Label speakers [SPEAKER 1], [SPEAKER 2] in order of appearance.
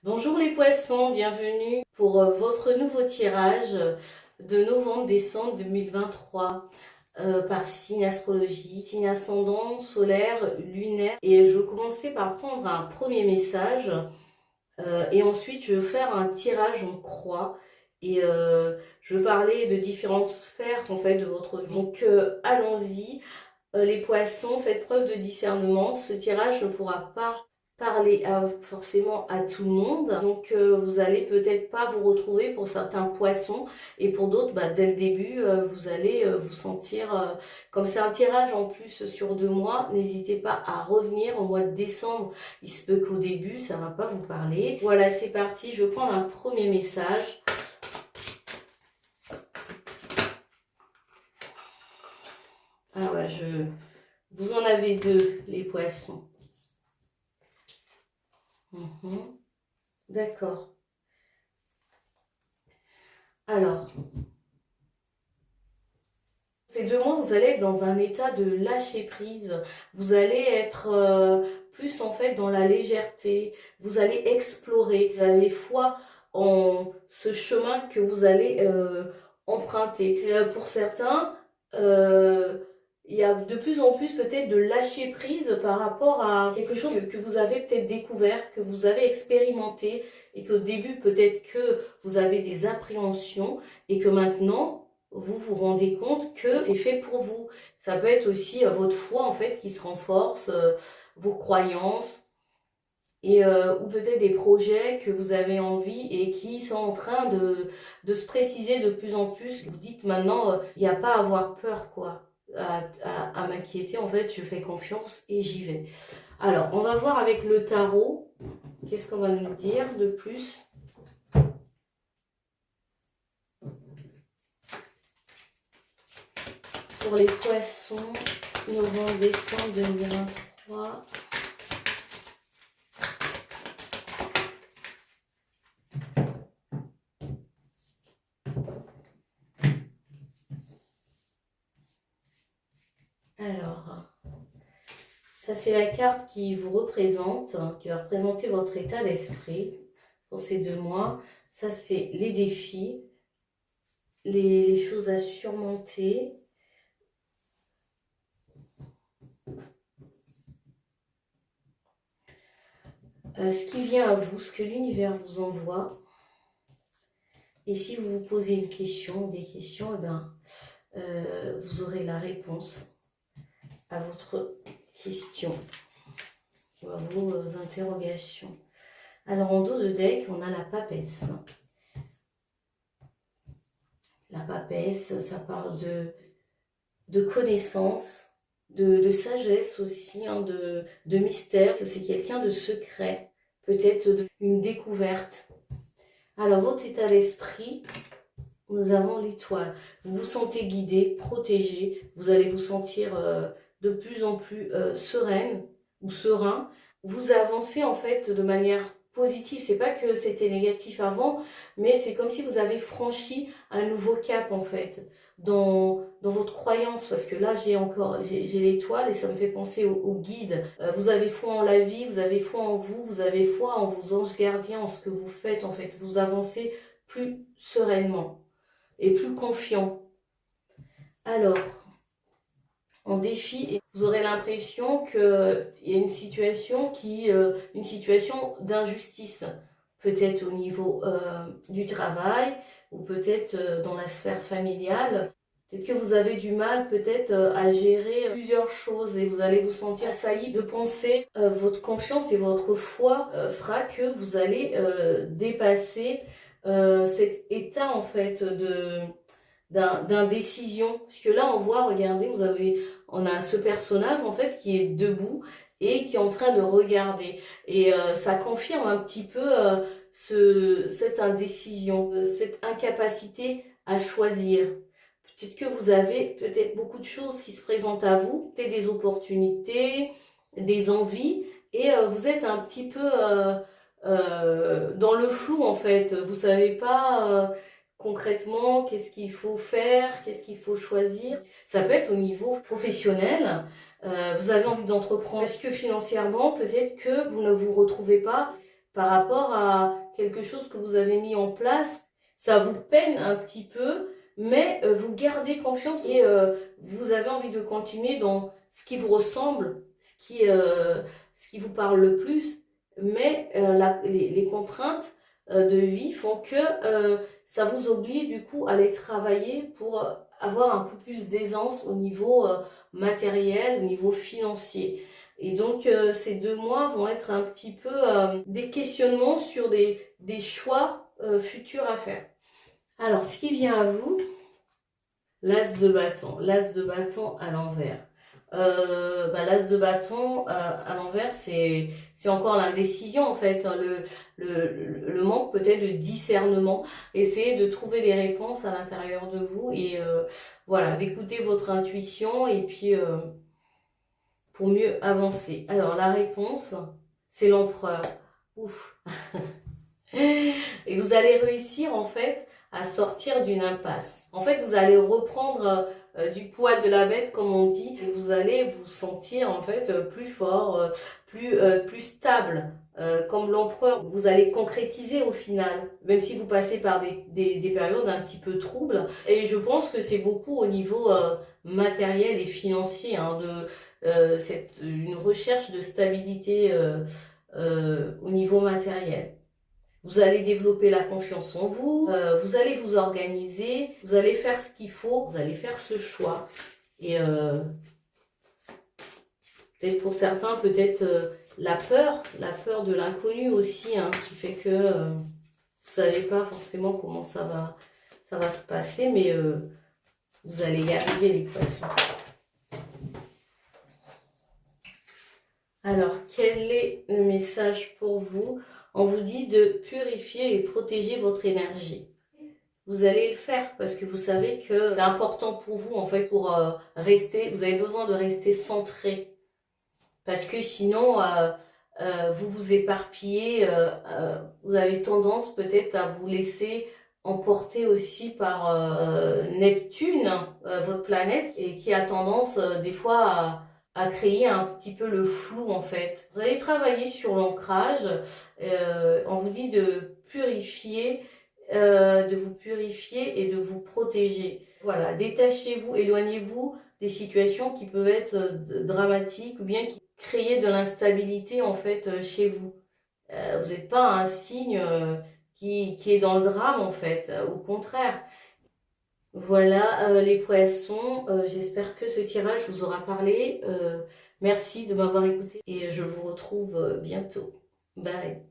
[SPEAKER 1] Bonjour les poissons, bienvenue pour votre nouveau tirage de novembre-décembre 2023 par signe astrologie, signe ascendant, solaire, lunaire. Et je vais commencer par prendre un premier message et ensuite je vais faire un tirage en croix et je vais parler de différentes sphères en fait de votre vie. Donc allons-y, les poissons, faites preuve de discernement. Ce tirage ne pourra pas parler forcément à tout le monde, donc vous allez peut-être pas vous retrouver pour certains poissons et pour d'autres dès le début vous allez vous sentir comme c'est un tirage en plus sur 2 mois, n'hésitez pas à revenir au mois de décembre, il se peut qu'au début ça va pas vous parler. Voilà, c'est parti, je vais prendre un premier message. Ah ouais, vous en avez 2 les poissons. D'accord. Alors, ces 2 mois, vous allez être dans un état de lâcher prise. Vous allez être plus en fait dans la légèreté. Vous allez explorer. Vous avez foi en ce chemin que vous allez emprunter. Pour certains, il y a de plus en plus peut-être de lâcher prise par rapport à quelque chose que vous avez peut-être découvert, que vous avez expérimenté et qu'au début peut-être que vous avez des appréhensions et que maintenant vous vous rendez compte que c'est fait pour vous. Ça peut être aussi votre foi en fait qui se renforce, vos croyances et ou peut-être des projets que vous avez envie et qui sont en train de se préciser de plus en plus. Vous dites maintenant, il n'y a pas à avoir peur quoi. À m'inquiéter, en fait, je fais confiance et j'y vais. Alors, on va voir avec le tarot, qu'est-ce qu'on va nous dire de plus? Pour les poissons, novembre-décembre 2023. Alors, ça c'est la carte qui vous représente, qui va représenter votre état d'esprit pour ces 2 mois. Ça c'est les défis, les choses à surmonter. Ce qui vient à vous, ce que l'univers vous envoie. Et si vous vous posez une question, des questions, vous aurez la réponse à votre question, à vos interrogations. Alors en dos de deck, on a la papesse. La papesse, ça parle de connaissance, de sagesse aussi, de mystère. C'est quelqu'un de secret, peut-être une découverte. Alors votre état d'esprit, nous avons l'étoile. Vous vous sentez guidé, protégé. Vous allez vous sentir de plus en plus sereine ou serein. Vous avancez en fait de manière positive. C'est pas que c'était négatif avant, mais c'est comme si vous avez franchi un nouveau cap en fait dans votre croyance. Parce que là j'ai l'étoile et ça me fait penser au guide. Vous avez foi en la vie, vous avez foi en vous, vous avez foi en vos anges gardiens, en ce que vous faites en fait. Vous avancez plus sereinement et plus confiant. Alors, en défi, vous aurez l'impression qu'il y a une situation d'injustice, peut-être au niveau du travail ou peut-être dans la sphère familiale. Peut-être que vous avez du mal peut-être à gérer plusieurs choses et vous allez vous sentir assailli de penser. Votre confiance et votre foi fera que vous allez dépasser cet état en fait d'indécision. Parce que là on voit, regardez, on a ce personnage en fait qui est debout et qui est en train de regarder. Et ça confirme un petit peu cette indécision, cette incapacité à choisir. Peut-être que vous avez peut-être beaucoup de choses qui se présentent à vous, peut-être des opportunités, des envies, et vous êtes un petit peu dans le flou en fait. Vous savez pas concrètement, qu'est-ce qu'il faut faire, qu'est-ce qu'il faut choisir. Ça peut être au niveau professionnel. Vous avez envie d'entreprendre parce que financièrement, peut-être que vous ne vous retrouvez pas par rapport à quelque chose que vous avez mis en place. Ça vous peine un petit peu, mais vous gardez confiance et vous avez envie de continuer dans ce qui vous ressemble, ce qui vous parle le plus. Mais les contraintes de vie font que ça vous oblige du coup à aller travailler pour avoir un peu plus d'aisance au niveau matériel, au niveau financier. Et donc ces 2 mois vont être un petit peu des questionnements sur des choix futurs à faire. Alors ce qui vient à vous, l'as de bâton à l'envers. L'as de bâton à l'envers, c'est encore l'indécision en fait, hein, le manque peut-être de discernement. Essayez de trouver des réponses à l'intérieur de vous et voilà, d'écouter votre intuition et puis pour mieux avancer. Alors la réponse, c'est l'empereur. Ouf. Et vous allez réussir en fait à sortir d'une impasse. En fait, vous allez reprendre du poids de la bête, comme on dit, et vous allez vous sentir en fait plus fort, plus stable. Comme l'empereur, vous allez concrétiser au final, même si vous passez par des périodes un petit peu troubles. Et je pense que c'est beaucoup au niveau matériel et financier, hein, une recherche de stabilité au niveau matériel. Vous allez développer la confiance en vous, vous allez vous organiser, vous allez faire ce qu'il faut, vous allez faire ce choix. Et peut-être pour certains, peut-être la peur de l'inconnu aussi, hein, qui fait que vous savez pas forcément comment ça va se passer, mais vous allez y arriver, les poissons. Alors, quel est le message pour vous? On vous dit de purifier et protéger votre énergie. Vous allez le faire parce que vous savez que c'est important pour vous, en fait, pour rester, vous avez besoin de rester centré. Parce que sinon, vous vous éparpillez, vous avez tendance peut-être à vous laisser emporter aussi par Neptune, votre planète, et qui a tendance des fois à créer un petit peu le flou en fait. Vous allez travailler sur l'ancrage, on vous dit de purifier, de vous purifier et de vous protéger. Voilà, détachez-vous, éloignez-vous des situations qui peuvent être dramatiques ou bien qui créent de l'instabilité en fait chez vous. Vous n'êtes pas un signe qui est dans le drame en fait, au contraire. Voilà les poissons, j'espère que ce tirage vous aura parlé. Merci de m'avoir écouté et je vous retrouve bientôt. Bye.